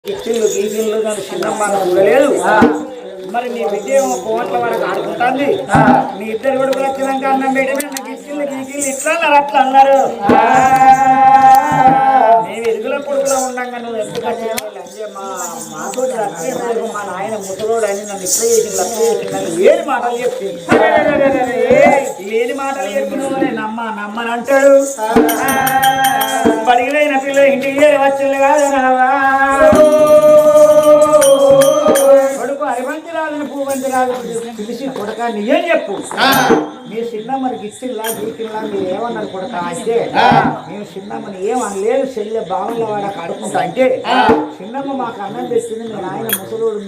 కిచ్చిళ్ళు గీచిళ్ళు కానీ చిన్నమ్మ చూడలేదు. మరి నీ బిడ్డ ఏమో కోట్ల వరకు ఆడుకుంటుంది. నీ ఇద్దరు కొడుకులు వచ్చినాక అన్నం పెట్టి కిచ్చిళ్ళు గీచిళ్ళు ఇట్లా అన్నారు అట్లా అన్నారు. నేను ఎదుగుల కొడుకులో ఉండగా నువ్వు ఎందుకు మాతో మా నాయన ముసలోడు అని నన్ను ఇట్లా చేసింది అట్లా చేసిందని లేని మాటలు చెప్పింది. లేని మాటలు చెప్పిన నమ్మని అంటాడు. బడిగిన పిల్ల ఇంటికి వచ్చింది కాదు కొడుకు అరివంతి రాదని పూవంతి రాదు పిలిచి కొడక నీయేం చెప్పు. మీ చిన్నమ్మని గిచ్చిల్లా గీకిల్లా మీరు ఏమన్నారు కొడక అంటే మేము చిన్నమ్మని ఏమనలేదు చెల్లె బావుల వాడక అడుకుంటా అంటే చిన్నమ్మ మాకు అన్నం తెచ్చింది. మీ నాయన ముసలుడు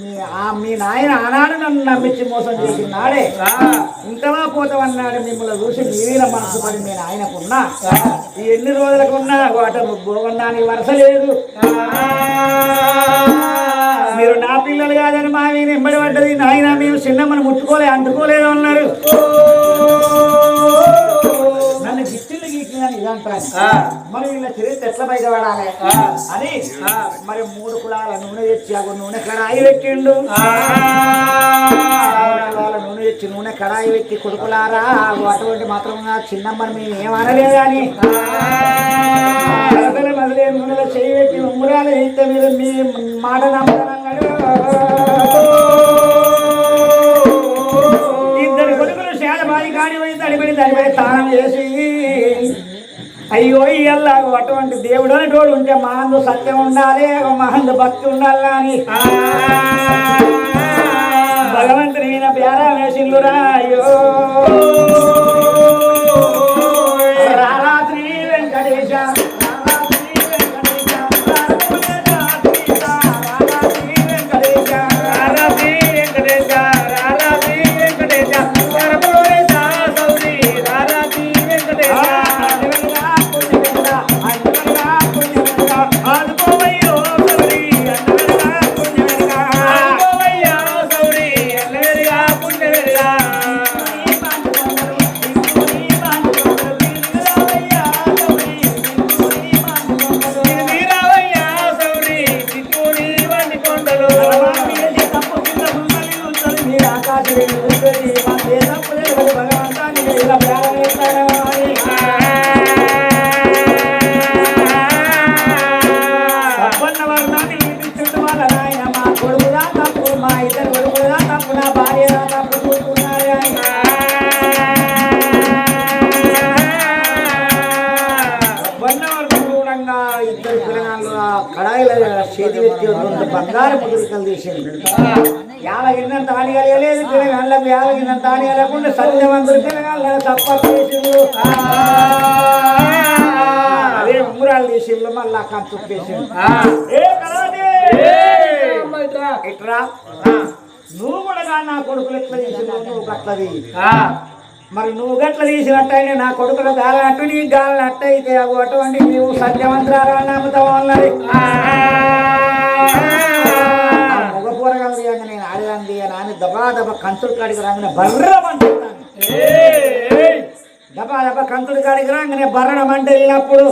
మీ నాయన ఆనాడు నన్ను నమ్మించి మోసం చేసిన నాడే ఇంతవా పోతామన్నాడు. మిమ్మల్ని చూసి మీవీన మనసు పడి నేను ఆయనకున్నా ఈ ఎన్ని రోజులకున్నా వాట భోగన్నానికి వరస లేదు. మీరు నా పిల్లలు కాదని మా మీద ఎంబడి పడ్డది. నాయన మేము చిన్నమ్మని అంటుకోలేదు అన్నారు. నన్ను గిచ్చిళ్ళు గీకిందని ఇదంటాను. మరి వీళ్ళ చరిత్ర ఎట్లా బయటపడాలి అని మరి 3 కులాల నూనె తెచ్చి ఆ నూనె కడాయి పెట్టిండు. నూనె తెచ్చి నూనె కడాయి పెట్టి కొడుకులారా అటువంటి మాత్రం చిన్నమ్మని మేము ఏమనలేదు అని మొదలే నూనెలో చేయి పెట్టి ఉంగురాలు అయితే మీరు మీ మాట నమ్మన్నాడు. ఇద్దరు కొడుకులు శాలబాయి కాడిపోయి తడిపడి తానం చేసి అయ్యో ఇయ్యల్లాగు అటువంటి దేవుడు అనేటోడు ఉంటే మహందు సత్యం ఉండాలి మహందు భక్తి ఉండాలి అని భగవంతుని మీద ప్యారా వేసిండురా. అయ్యో రారాత్రి వెంకటేశ బంగారు ముద్రికలు తీసింది. 50 గిన్నంత ఆడి కలిగలేదు పిల్లగాళ్ళకు 50 గిన్నంత ఆడి కలగకుండా సత్యవంతులు పిల్లగాళ్ళ తప్ప తీసిండు. అదే ఉంగురాలు తీసిండు మళ్ళా కంచు తీసిండు. ఇట్రా నువ్వు కూడా నా కొడుకులు ఎట్లా తీసిండు నువ్వు గట్లది. మరి నువ్వు గట్ల తీసినట్టయితే నా కొడుకులు గాలనట్టు నీ గాలనట్టు అయితే అటువంటి నువ్వు సత్యవంతురాలు నమ్ముతావు అన్నది. మగ పూరగలది అని నేను ఆడదాంది అని దబా దబా కంచుడు కాడికి రాగానే బర్రమంటాను. దబా దబా కంచుడు కాడికి రాగానే బర్రమంటే వెళ్ళినప్పుడు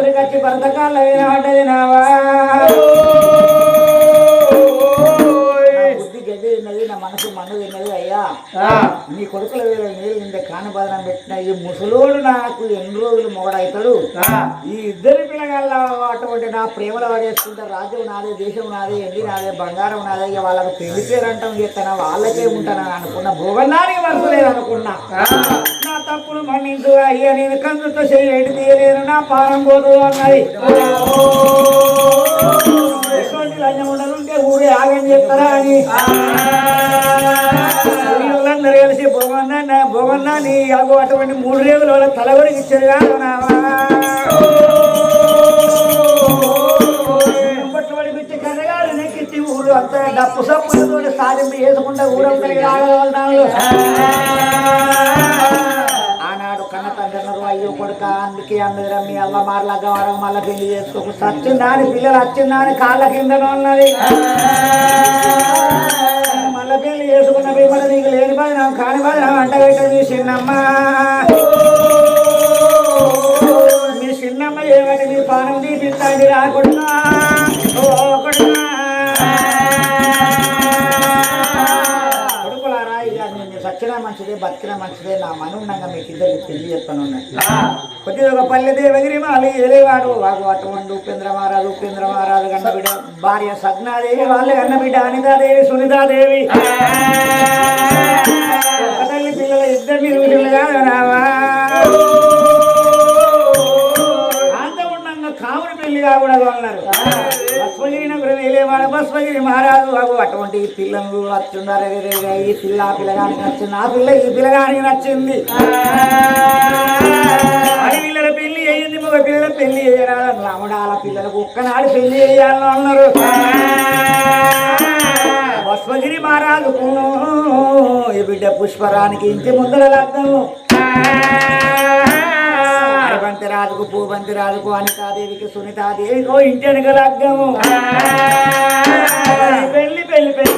ఉరికొచ్చి బరదకాళ్ళ వినబడ్డది నావా నా మనసు మన్ను తిన్నది. అయ్యా నీ కొడుకుల వేళ నీళ్ళు నిండే కానబాదనం పెట్టిన ఈ ముసలోడు నాకు ఎన్ని రోజులు మొగడవుతాడు. ఈ ఇద్దరు పిల్లగాళ్ళ అటువంటి నా ప్రేమలో పడేసుకుంటే రాజ్యం నాదే దేశం నాదే ఎండి నాదే బంగారం నాదే ఇక వాళ్ళకు పెళ్లి పేరు అంటాం చేస్తానా వాళ్ళకే ఉంటానా అనుకున్నా భోగన్నానికి వరసలేదు అనుకున్నా. నా తప్పులు మన్నించు అయ్యా నేను కందుతో చేయలేడు తీయలేను నా పారం పోదు అన్నది. ఎటువంటి లంచం ఉండదుంటే ఊరే ఆగం చెప్తారా అని అందరూ కలిసి భోగన్నా నీ అగో అటువంటి 3 రేగులు వాళ్ళ తలవరికి ఇచ్చారు కాదు నావా పడిపించి కన్నగాడు నెక్కిచ్చి ఊరు అంతా డప్పు సప్పులతో సాధింపు చేసుకుంటే ఊరందరికి ఆడవాళ్ళు. ఆనాడు కన్న తండ్రి అయ్యో కొడుక అందుకే అన్నదిరా మీ అల్ల మార్లగా వాడక మళ్ళీ పెళ్లి చేసుకోకు సచ్చిందాని పిల్లలు వచ్చిందాని కాళ్ళ కింద ఉన్నది. మళ్ళీ పెళ్లి చేసుకున్న మళ్ళీ నీకు లేని బాధ నాకు కాని బాధ అంట పెట్ట మీ చిన్నమ్మ అమ్మ ఏమంటే నీ పానం తీపిస్తాండి రా కొడుకా ఓ కొడుకా కొడుకులారా ఇక నేను సచ్చినా మంచిదే బతికినా మంచిదే నా మను ఉండగా మీకు ఇద్దరికి పెళ్లి చెప్తాను కొద్దిగా ఒక పల్లె దేవగిరి మాలి ఏలేవాడు వాగు అటువంటి ఉపేంద్ర మహారాజు కన్నబిడ్డ భార్య సగ్నాదేవి వాళ్ళు కన్నబిడ్డ అనితాదేవి సునీతాదేవి తల్లి పిల్లల ఇద్దరు మీరు కాదనావా అంత కాముని పెళ్లి కాకూడదు అన్నారు భస్మగిరి నగరం వెళ్ళేవాడు భస్మగిరి మహారాజు బాబు అటువంటి పిల్లలు నచ్చున్నారు ఈ పిల్ల ఆ పిల్లగానికి నచ్చింది ఆ పిల్ల ఈ పిల్లగానికి నచ్చింది ఆడపిల్లల పెళ్లి అయ్యింది మగ పిల్లల పెళ్లి చేయరాలని రాముడాల పిల్లలకు ఒక్కనాడు పెళ్లి చేయాలని అన్నారు భస్మగిరి మహారాజుకు ఈ బిడ్డ పుష్పరానికి ఇంటి ముందర లగ్నము అరబంతి రాజుకు పూబంతి రాజుకు అనితాదేవికి సునీతాదేవికో ఇంటి వెనుక లగ్నము పెళ్లి పెళ్లి పెళ్లి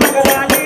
మగరాలి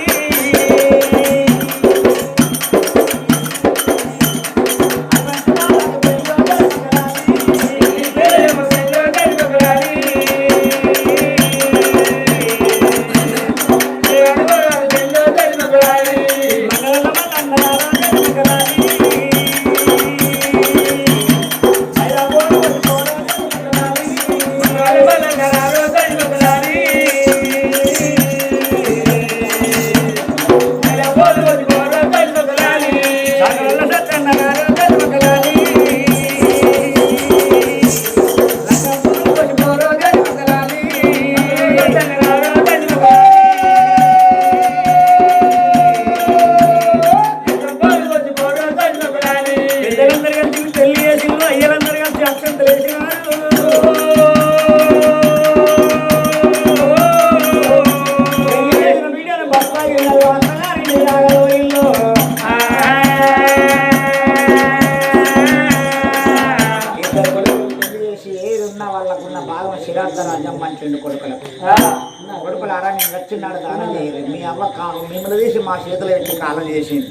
కొడుకులారా నేను నచ్చిన్నాడు దానం చేయలేదు మీ అవ్వ మిమ్మల్ని తీసి మా చేతిలో పెట్టి కాలం చేసింది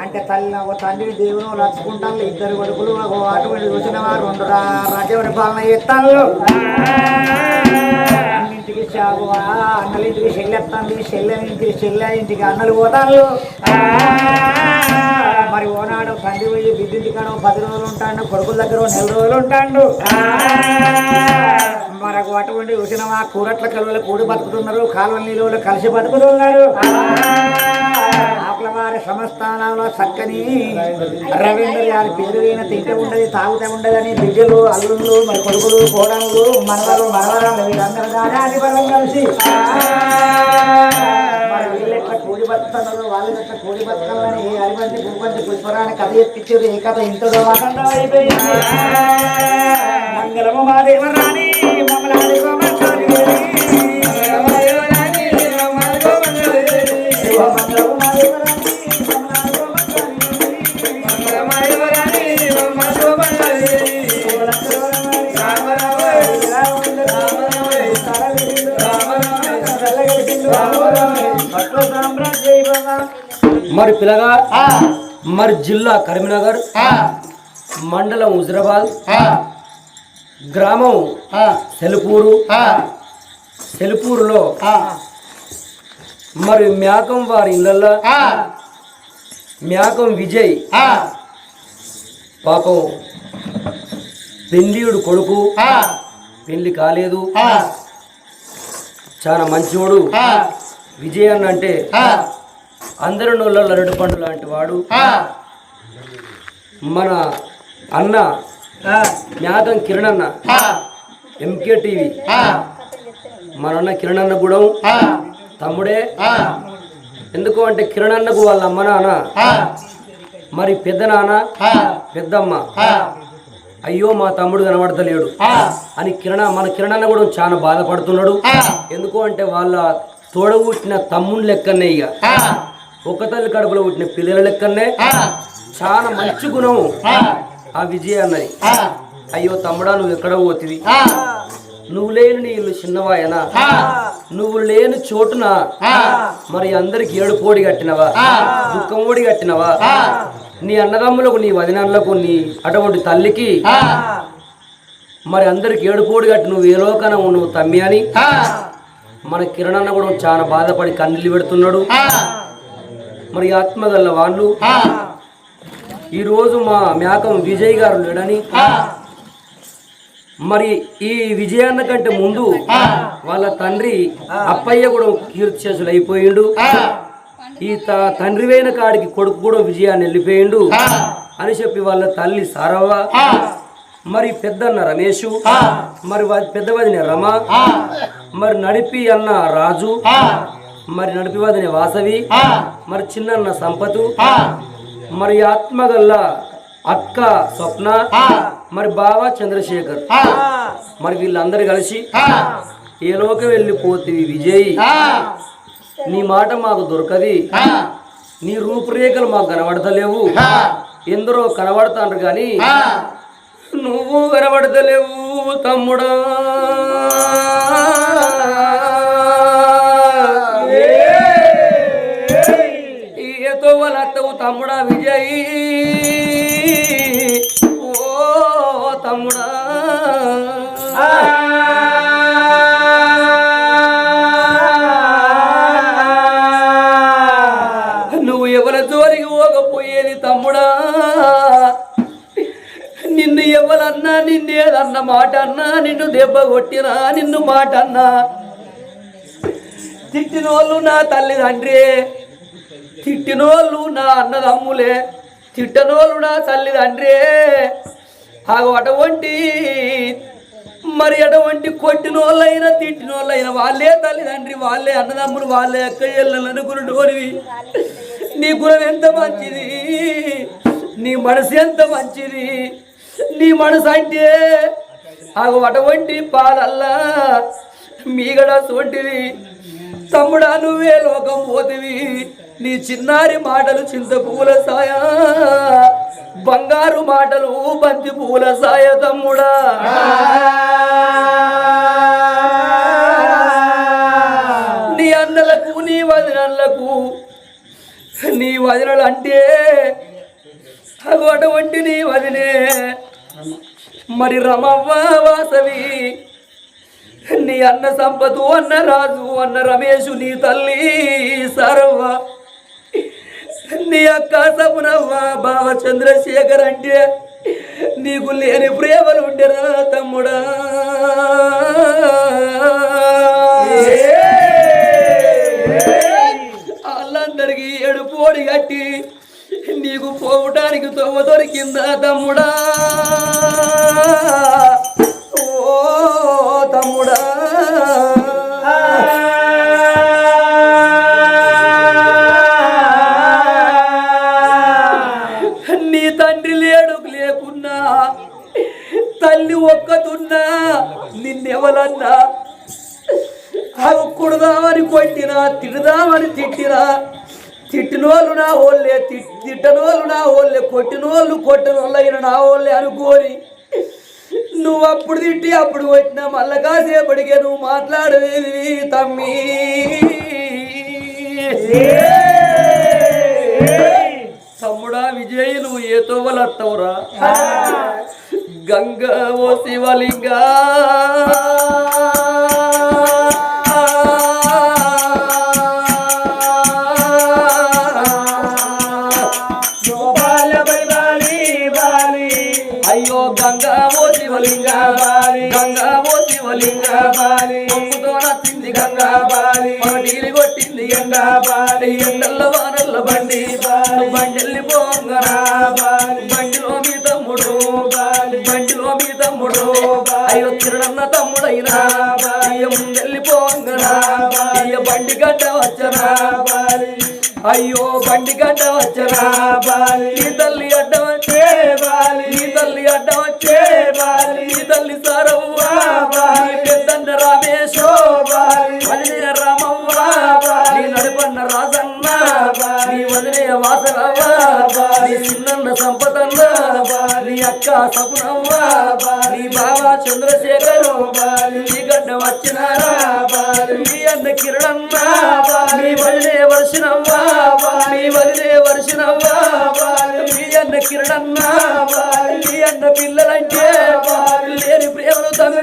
అంటే తల్లి తండ్రిని దేవుని నచ్చుకుంటాను ఇద్దరు కొడుకులు అటువంటి చూసిన వారు రెండు రాజ్యవరి పాలన చేస్తాను అన్నింటికి అన్నలింటికి చెల్లెత్తాంది చెల్లె ఇంటికి అన్నలు పోతాను మరి ఓనాడు తండ్రి పోయి బిడ్డింటి కాడ 10 రోజులు ఉంటాడు కొడుకుల దగ్గర 4 రోజులు ఉంటాడు మరొక అటువంటి చూసిన మా కూరట్ల కలువలు కూడి బతుకుతున్నారు కాలువ నీళ్ళు కలిసి బతుకుతున్నారు ఆకుల వారి సంస్థానంలో చక్కని రవీంద్ర గారి పేరు అయిన తింటే ఉండదు తాగుతే ఉండదని బిడ్డలు అల్లుళ్ళు మరి కొడుకులు కోడలు మనవరాలు వీళ్ళందరూ దాని బలం కలిసి మరి వీళ్ళు ఎట్లా కూడి బతుకుతున్నారు వాళ్ళు ఎట్లా కూడి బతకాలని అరిబంతి భూపంతి పుష్పరాన్ని కథ ఎక్కించారు ఈ కథ ఇంతలో వాకంగా అయిపోయింది మంగళము మా దేవరాణి మరి పిల్లగా మరి జిల్లా కరీంనగర్ మండలం హుజరాబాద్ గ్రామం సెలుపూరులో మరి మేకం వారి ఇళ్ళల్లో మేకం విజయ్ పాపం పెళ్ళియుడు కొడుకు పెళ్లి కాలేదు చాలా మంచివాడు విజయ్ అన్న అంటే అందరి నోళ్ళ లరడు పండు లాంటి వాడు మన అన్న జ్ఞాతం కిరణ్ అన్న ఎంకే టీవీ మన అన్న కిరణ్ అన్న కూడా తమ్ముడే ఎందుకు అంటే కిరణ్ అన్నకు వాళ్ళ అమ్మ నాన్న మరి పెద్ద నాన్న పెద్దమ్మ అయ్యో మా తమ్ముడు కనబడతలేడు అని మన కిరణ్ అన్న కూడా చాలా బాధపడుతున్నాడు ఎందుకు అంటే వాళ్ళ తోడబుట్టిన తమ్ముడు లెక్కనే ఇక ఒక్క తల్లి కడుపులో పుట్టిన పిల్లల లెక్కనే చాలా మంచి గుణం ఆ విజయ అన్నది అయ్యో తమ్ముడా నువ్వు ఎక్కడ పోతివి నువ్వు లేని నీ ఇల్లు చిన్నవాయనా నువ్వు లేని చోటున మరి అందరికి ఏడుపోడి కట్టినవా దుఃఖం ఓడి కట్టినవా నీ అన్నదమ్ములకు నీ వదినలకు నీ అటువంటి తల్లికి మరి అందరికి ఏడుపోడు గట్టి నువ్వు ఏ లోకాన నువ్వు తమ్మి అని మన కిరణన్న కూడా చాలా బాధపడి కన్నీళ్ళు పెడుతున్నాడు. మరి ఆత్మగల్ల వాళ్ళు ఈరోజు మా మేకం విజయ్ గారు లేడని, మరి ఈ విజయాన్న కంటే ముందు వాళ్ళ తండ్రి అప్పయ్య కూడా కీర్తిశేషులు అయిపోయిండు. ఈ తండ్రి వేయిన కాడికి కొడుకు కూడా విజయాన్ని వెళ్ళిపోయిండు అని చెప్పి వాళ్ళ తల్లి సారవ్వ, మరి పెద్దన్న రమేషు, మరి పెద్ద వదిన రమ, మరి నడిపి అన్న రాజు, మరి నడిపి వదిన వాసవి, మరి చిన్నన్న సంపతు, మరి ఆత్మగల్ల అక్క స్వప్న, మరి బావ చంద్రశేఖర్, మరి వీళ్ళందరూ కలిసి ఏలోకి వెళ్ళిపోతుంది విజయ్, నీ మాట మాకు దొరకది, నీ రూపురేఖలు మాకు కనబడతలేవు, ఎందరో కనబడతాండ్రు కానీ నువ్వు కనబడతలేవు తమ్ముడా, ఏతో వాళ్ళ అత్తవు తమ్ముడా విజయ్, ఓ తమ్ముడా నువ్వు ఎవరి జోలికి పోకపోయేది తమ్ముడా, నిన్ను ఎవరన్నా నిన్నేదన్న మాట అన్నా, నిన్ను దెబ్బ కొట్టినా నిన్ను మాట అన్నా, తిట్టినోళ్ళు నా తల్లిదండ్రి, తిట్టినోళ్ళు నా అన్నదమ్ములే, తిట్టనోళ్ళు నా తల్లిదండ్రి, అటువంటి మరి అటువంటి కొట్టినోళ్ళైనా తిట్టినోళ్ళైనా వాళ్ళే తల్లిదండ్రి, వాళ్ళే అన్నదమ్ములు, వాళ్ళే అక్కయ్యలను అనుకున్నోనివి. నీ గుణం ఎంత మంచిది, నీ మనసు ఎంత మంచిది, నీ మనసు అంటే అటువంటి పాలల్లా మీగడ సోంటివి తమ్ముడా, నువ్వే లోకం పోతివి. నీ చిన్నారి మాటలు చింత పూల సాయ, బంగారు మాటలు బంతి పూల సాయ తమ్ముడా. నీ అన్నలకు నీ వదినలకు, నీ వదినలు అంటే అటువంటి నీ వదినే మరి రమవ్వ వాసవి, నీ అన్న సంపతు, అన్న రాజు, అన్న రమేషు, నీ తల్లి సరవ్వ, నీ అక్క సపునవ్వ, బావ చంద్రశేఖర్ అంటే నీకు లేని ప్రేమలు ఉండేరా తమ్ముడా. వాళ్ళందరికీ ఏడుపోడి కట్టి నీకు పోవటానికి తొవ్వ దొరికిందా తమ్ముడా, ఓ తమ్ముడా. నీ తండ్రి లేకున్నా, తల్లి ఒక్కతున్నా, నిన్నెవలన్నా అవి కుడదామని కొట్టినా, తిడదామని తిట్టినా, తిట్టినోళ్ళు నా ఓళ్ళే, తిట్టనోళ్ళు నా ఓళ్ళే, కొట్టినోళ్ళు కొట్టనోళ్ళు అయిన నా ఓళ్ళే అనుకోని నువ్వు అప్పుడు తిట్టి అప్పుడు కొట్టినా మళ్ళా కాసేపటికే నువ్వు మాట్లాడేది తమ్మి. తమ్ముడా విజయ్, నువ్వు ఏ తోవలత్తవురా, గంగా ఓ శివలింగా, అయ్యో గంగా ఓ శివలింగా బాలి, గంగా ఓ శివలింగా బాలి, పొక్కుతో నచ్చింది గంగా బాలి, నీలి కొట్టింది ఎండా బాలి, ఎండల్ల వానల్ల బండి బాలి, బండెల్లి పోంగరా బాలి, బండిలో మీ తమ్ముడు బాలి, బండిలో మీ తమ్ముడు బాలి, అయ్యో తిరుడన్న తమ్ముడైనా బాలి, ముందెల్లి పోంగరా బాలి, బండి గడ్డ వచ్చరా బాలి, అయ్యో బండి గడ్డ వచ్చరా బాలి, నీ తల్లి అడ్డ వచ్చే బాలి, నీ తల్లి అడ్డ వచ్చే బాలి, నీ తల్లి సారవ్వ బాలి, పెద్దన్న రామేశో బాలి, వదిన రామవ్వ బాలి, నడుపన్న రాజన్న బాలి, నీ వదినే వాసరవ్వ బాలి, చిన్నన్న సంపదన్న బాలి, నీ అక్క సపునవ్వ బాలి, నీ బావ చంద్రశేఖరు బాలి, నీ గడ్డ వచ్చినారా బాలి, నీ అన్న కిరణన్న బాలి, నీ వదినే వర్షనవ్వ బాలి, నీ వదినే వర్షనవ్వ బాలి, నీ అన్న కిరణన్న బాలి, నీ అన్న పిల్లలంటే బాలి, లేని ప్రేమ తమ్మి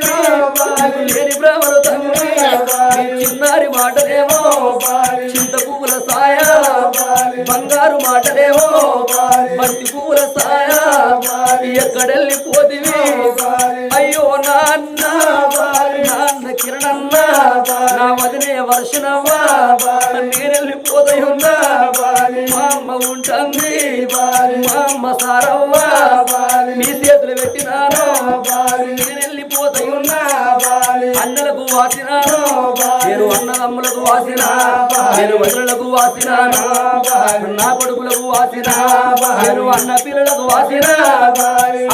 లేని బ్రాహ్మణు తమ్మి చిన్నారి మాటలేమో చింత పువ్వుల సాయ బంగారు మాటలేమో బంతి పువ్వుల సాయ ఎక్కడెళ్ళిపోతివి అయ్యో నాన్న నాన్న కిరణన్న నా వదిలే వర్షనవ్వా నేనెళ్ళిపోతాయున్నా మా అమ్మ ఉంటుంది మా అమ్మ సారవ్వా నీ చేతులు పెట్టినాను నేనెళ్ళిపోతాయున్నా అన్నలకు వాసినాను నేను అన్నదమ్ములకు వాసినా నేను వదిలకు వాసినాను నా కొడుకులకు వాసినా నేను అన్న పిల్లలకు వాసినా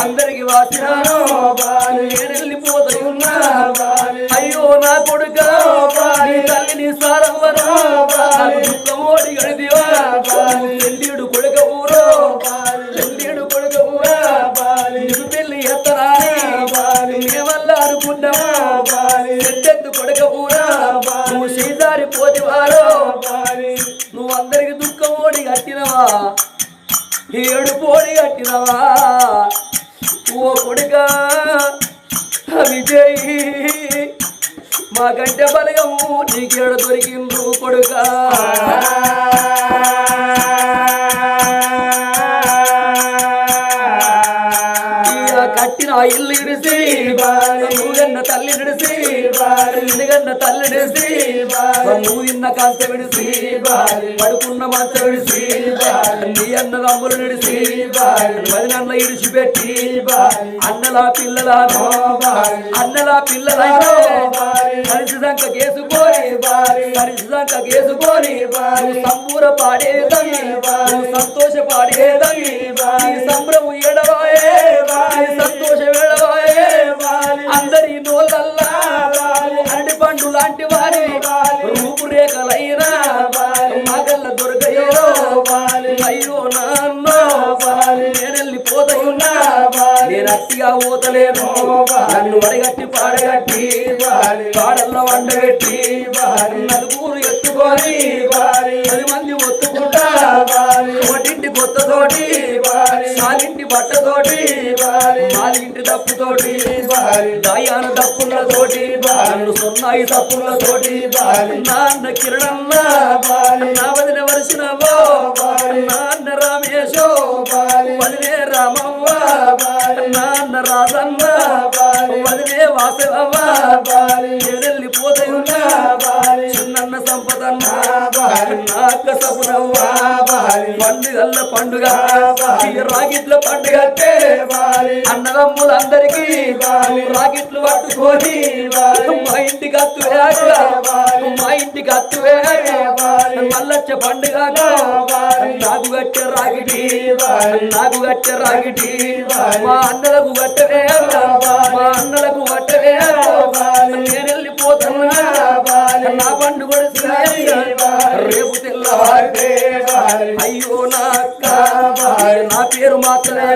అందరికి వాసినాను నేనెళ్ళిపోతాయున్నా అయ్యో నా కొడుక నీ తల్లిని సారవ్వను దుఃఖమోడి గడిదివా చెల్లిడు కొడుక ఊరో చెల్లిడు కొడుక ఊరా నీకు పెళ్లి ఎత్తరాని మేమల్లా అనుకున్నావా చెట్టెత్తు కొడుక ఊరా నువ్వు సీతారి పోతివారో నువ్వు అందరికి దుఃఖమోడి కట్టినవా ఏడు పోడి కట్టినవా ఓ కొడుక విజయ్ మా గంట బలగము నీకేడ దొరికిండ్రు కొడుక కట్టిన ఇల్లు ఇడిసి నువ్వెన్న తల్లి నిడిసి ఎందుకన్న తల్లి నిడిసి నువ్వు ఇన్న కాంత విడిసి పడుకున్న మంచ విడిసి నీ అన్న తమ్ములు నిడిసి వదినన్న ఇడిచిపెట్టి అన్నలా పిల్లలాను కలిసి సంక కేసుకొని సంబూర పాడేదని సంతోష పాడేదని సంభ్రము ఎడవాయే సంతోష వేడవాయే అందరి నోళ్ళల్లా అరటి పండు లాంటి వారి రూపురేఖలైనా మగల్ల దొరకయ్యో అయ్యో నాన్న నేనెళ్ళిపోతాయున్నా నేను అట్టిగా పోతలేను నన్ను వడగట్టి పాడగట్టి పాడల్లో వండబెట్టి నలుగురు ఎత్తుకొని 10 మంది ఒత్తుకుంటా ఒకటింటి కొత్తతోటి సాలింటి బట్టతోటి మాలింటి దప్పుతోటి దాయాన దప్పులతోటి నన్ను సున్నాయి దప్పులతోటి నాన్న కిరణమ్మ నా వదిన వరుసనవో నాన్న రామేశో వదిలే రామవ్వ నాన్న రాజన్న వదిలే వాసవవ్వ వెళ్ళిపోతాయున్నా చిన్న సంపదన్న నాక సపునవ్వ పండుగ రాగిట్ల పండుగ అన్నదమ్ములందరికీ రాగిట్లు పట్టుకొని మా ఇంటికి అత్తువే మల్లచ్చ పండుగ నాకు గట్టె రాగిటి మా అన్నలకు గట్టవే నేనెళ్ళిపోతున్నా నా పండు కూడా రేపు తెల్లవారితే అయ్యో నా అక్క నా పేరు మాత్రమే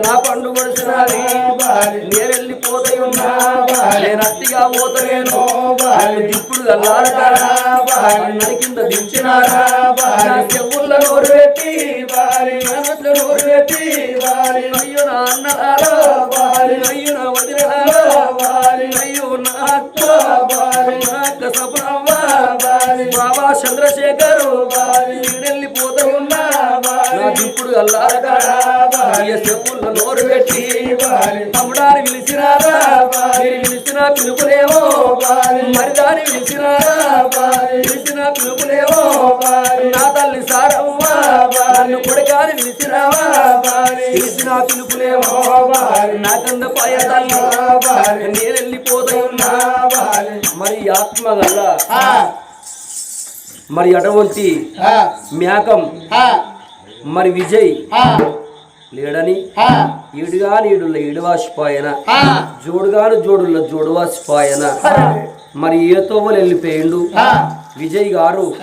నా పండు కొడుతున్నది నేనెళ్ళిపోతాయున్నా నేను అట్టిగా పోతలేను ఇప్పుడు నడి కింద దించినారా నా చెవుల్లో నోరు పెట్టి నోరు పెట్టి అయ్యో నా అన్నలారో అయ్యో నా వదిలేరో అయ్యో నా అక్క సపనవ్వ బాబా చంద్రశేఖరు నేనెళ్ళిపోతాయున్నా నా దిప్పుడు అల్లారగా చెప్పుల్లో నోరు పెట్టి తమ్ముడాని పిలిచినారా పిలిచిన పిలుపులేమో మరిదాని పిలిచిన పిలుపులేమో నా తల్లి సారవ్వ నన్ను కొడుకాని పిలిచిన పిలుపులేమో నాకంద పాయ తల్లి నేనెళ్ళిపోతాయున్నా మరి ఆత్మ గల్ల మరి అటువంటి మేకం మరి విజయ్ లేడని ఈడుగాని ఈడుల్ల ఈడువాసిపాయన జోడుగాను జోడుల్ల జోడువాసిపాయన మరి ఏతోవలు వెళ్ళిపోయిండు విజయ్ గారు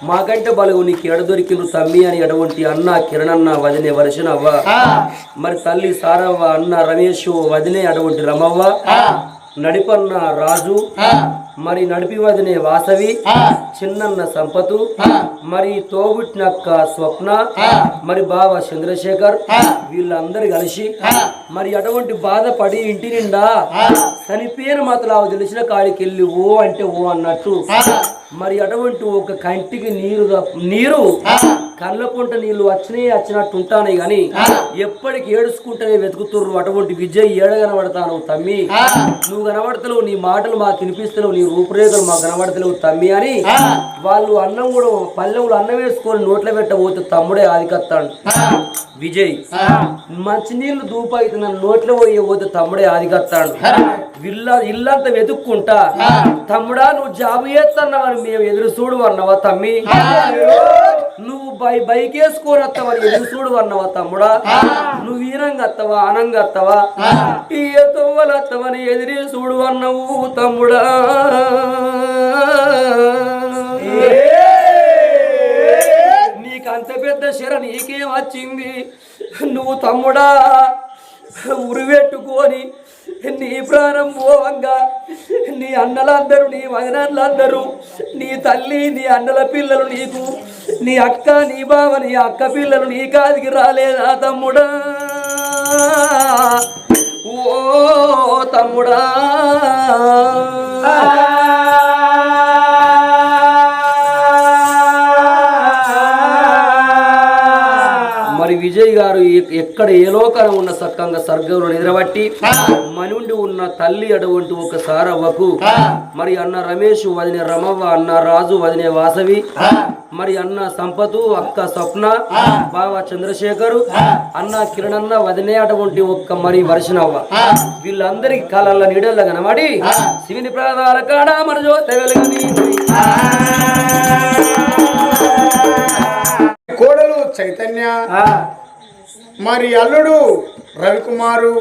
మాకంటే బలుగు నీకు ఎడ దొరికిండ్రు తమ్మి అని అటువంటి అన్న కిరణన్న వదినే వర్షనవ్వ మరి తల్లి సారవ్వ అన్న రమేష్ వదినే అటువంటి రమవ్వ నడిపన్న రాజు మరి నడిపి వదినే వాసవి, చిన్నన్న సంపతు, మరి తోబుట్టినక్క స్వప్న, మరి బావ చంద్రశేఖర్, వీళ్ళందరూ కలిసి మరి అటువంటి బాధపడి ఇంటి నిండా చనిపోయిన మాతలావు తెలిసిన కాడికి వెళ్ళి ఓ అంటే ఓ అన్నట్టు మరి అటువంటి ఒక కంటికి నీరు కళ్ళకుంట నీళ్లు వచ్చినట్టు ఉంటానే గాని ఎప్పటికి ఏడుచుకుంటేనే వెతుకుతుర్రు. అటువంటి విజయ్ ఏడ కనబడతాను తమ్మి, నువ్వు కనబడతలేవు, నీ మాటలు మాకు వినిపిస్తలేవు, నీ రూపురేఖలు మాకు కనబడతలేవు తమ్మి అని వాళ్ళు అన్నం కూడా పల్లెవులు అన్నం వేసుకొని నోట్లో పెట్టబోతే తమ్ముడే ఆదికత్తాడు విజయ్. మంచినీళ్ళు దూప అయితే నన్ను నోట్లో పోయబోతే తమ్ముడే ఆదికత్తాడు. ఇల్లంతా వెతుక్కుంటా తమ్ముడా నువ్వు జాబు చేస్తున్నావని మేము ఎదురు చూడు అన్నవా తమ్మి, నువ్వు బైక్ వేసుకొని వస్తావని ఎదురు చూడు అన్నవా తమ్ముడా, నువ్వు ఈనంగా వస్తావా ఆనంగా వస్తావా ఈ తొవ్వలు వస్తావని ఎదిరి చూడు అన్నవు తమ్ముడా. నీకంత పెద్ద శర నీకేం వచ్చింది, నువ్వు తమ్ముడా ఉరివెట్టుకొని నీ ప్రాణం పోవంగా నీ అన్నలందరూ నీ వదినలందరూ నీ తల్లి నీ అన్నల పిల్లలు నీకు, నీ అక్క నీ బావ నీ అక్క పిల్లలు నీ కాదికి రాలేదా తమ్ముడా, ఓ తమ్ముడా. మరి విజయ్ గారు ఎక్కడ ఏ లోకాన ఉన్న సక్కంగా స్వర్గంలో నిద్రబట్టి మనుండి ఉన్న తల్లి అటువంటి ఒక సారవ్వకు మరి అన్న రమేష్ వదినే రమవ్వ, అన్న రాజు వదినే వాసవి, మరి అన్న సంపతు, అక్క స్వప్న, బావ చంద్రశేఖరు, అన్న కిరణన్న వదినే అటువంటి ఒక్క మరి వర్షనవ్వ వీళ్ళందరికి కాలాల నీడల్ల కనబడి శివుని ప్రాణాల కాడ మన జ్యోతి వెలుగని కోడలు చైతన్య, మరి అల్లుడు రవికుమారు,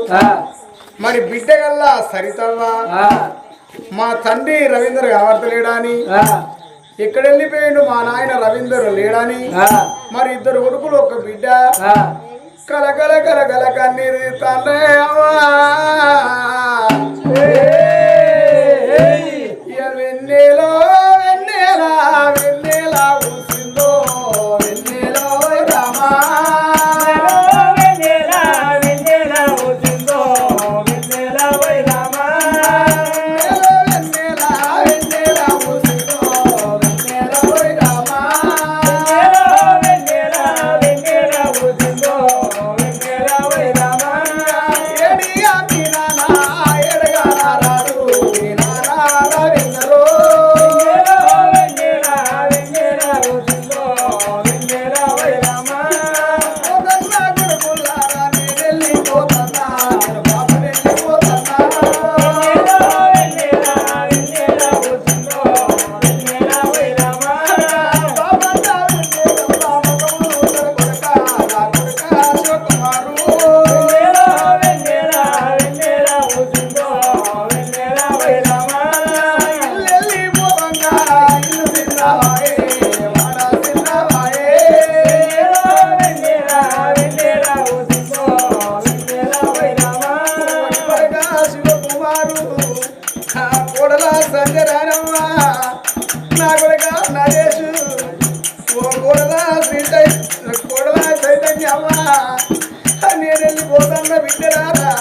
మరి బిడ్డగల్లా సరితవ్వ, మా తండ్రి రవీంద్ర కనబడతలేడని, ఎక్కడ వెళ్ళిపోయిండు మా నాయన రవీంద్ర లేడని, మరి ఇద్దరు కొడుకులు ఒక బిడ్డ కలకల కలకల కన్నీరు తండ్రి వెన్నెలో వెన్నెలా వెన్నెలా ఊసిందో వెన్నెలో రామా వెన్నెలా వెన్నెలా ఊసిందో వెన్నెలా వై రామా వెన్నెలా వెన్నెలా ఊసిందో వెన్నెలా వై రామా వెన్నెలా వెన్నెలా ఊసిందో వెన్నెలా వై రామా ఎడియా మీనానా ఎడగా రాడు మీనానా రవీంద్రో వెన్నెలా వెన్నెలా ఊసిందో వెన్నెలా వై రామా ఓదన్నా గుడుకుల్లారా నేనెల్లి పోతన్నా నేను బాబు నెల్లి పోతన్నా వెన్నెలా వెన్నెలా ఊసిందో వెన్నెలా వై రామా బాబందా వెన్నెలా బామకములు కొడుక నా కొడుక శివకుమారు వెన్నెలా వెన్నెలా వెన్నెలా ఊసిందో వెన్నెలా వై రామా ఇల్లెల్లి పోవంగా ఇల్లు తిన్నావాయే వాడ తిన్నావాయే వెన్నెలా వెన్నెలా ఊసిందో వెన్నెలా వై రామా కొడుక శివకుమారు నా కోడల సంజరానమ్మ నా కొడుక నరేషు ఓ కోడల కోడల చైతన్యమ్మ నేను వెళ్ళిపోతున్న బిడ్డరారా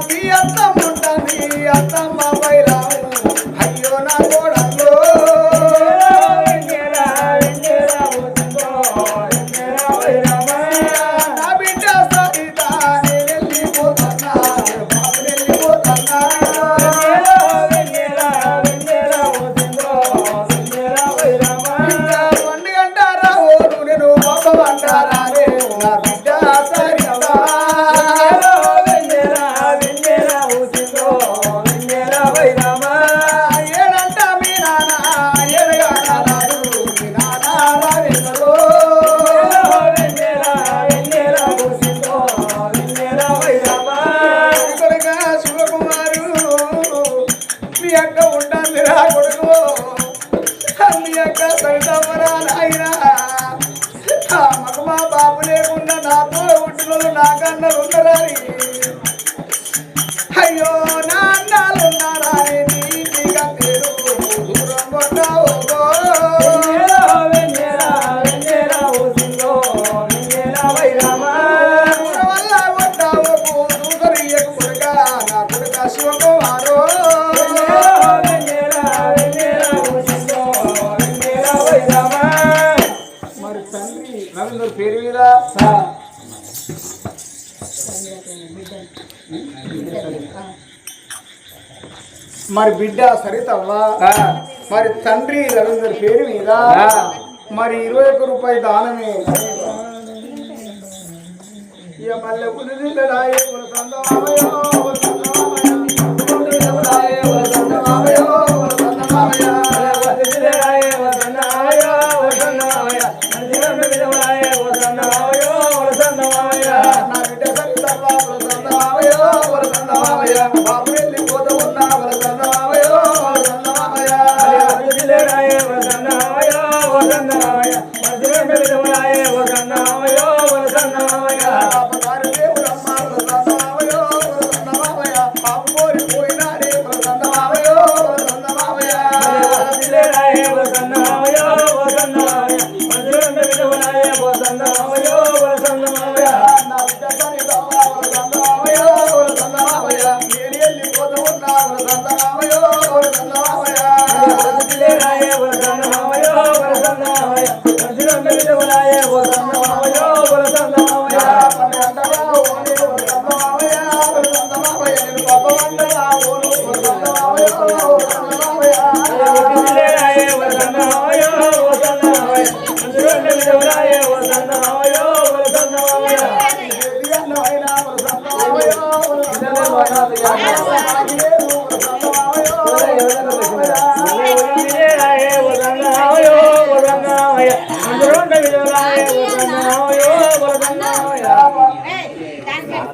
మీ అత్తమ్మ ఉంటుంది అత్తమ్మ బయలాము అయ్యో నా కోడల్లో వెన్నెలా వెన్నెలా ఊసిందో వెన్నెలా వై రామా నా బిడ్డ సరిత నేను వెళ్ళిపోతున్నా నేను బాబు వెళ్ళిపోతున్నా వెన్నెలా వెన్నెలా ఊసిందో వెన్నెలా వై రామా ఇంకా పండుగంటారా ఓరు నేను బాబు అంటారా రే నా బిడ్డ సరితవా వెన్నెలా వెన్నెలా ఊసిందో వెన్నెలా వై రామా ఏడంట మీ నాన్న ఏడగా రాడు మీ నాన్న రవీంద్రో వెన్నెలా వెన్నెలా ఊసిందో వెన్నెలా వై రామా కొడుక శివకుమారు మీ అక్క ఉంటుంది రా కొడుకు మీ అక్క సరితమ్మరా నాయనా మాకు మా బాబు లేకుండా నాతో పుట్టినోళ్ళు నాకన్నలు ఉన్నారని అయ్యో నా అన్నాలు ఉన్నారా నీ మరి బిడ్డ సరితవ్వ మరి తండ్రి రవీంద్ర పేరు మీద మరి 21 రూపాయలు దానమే ఇక మళ్ళీ కుదిరిలాయే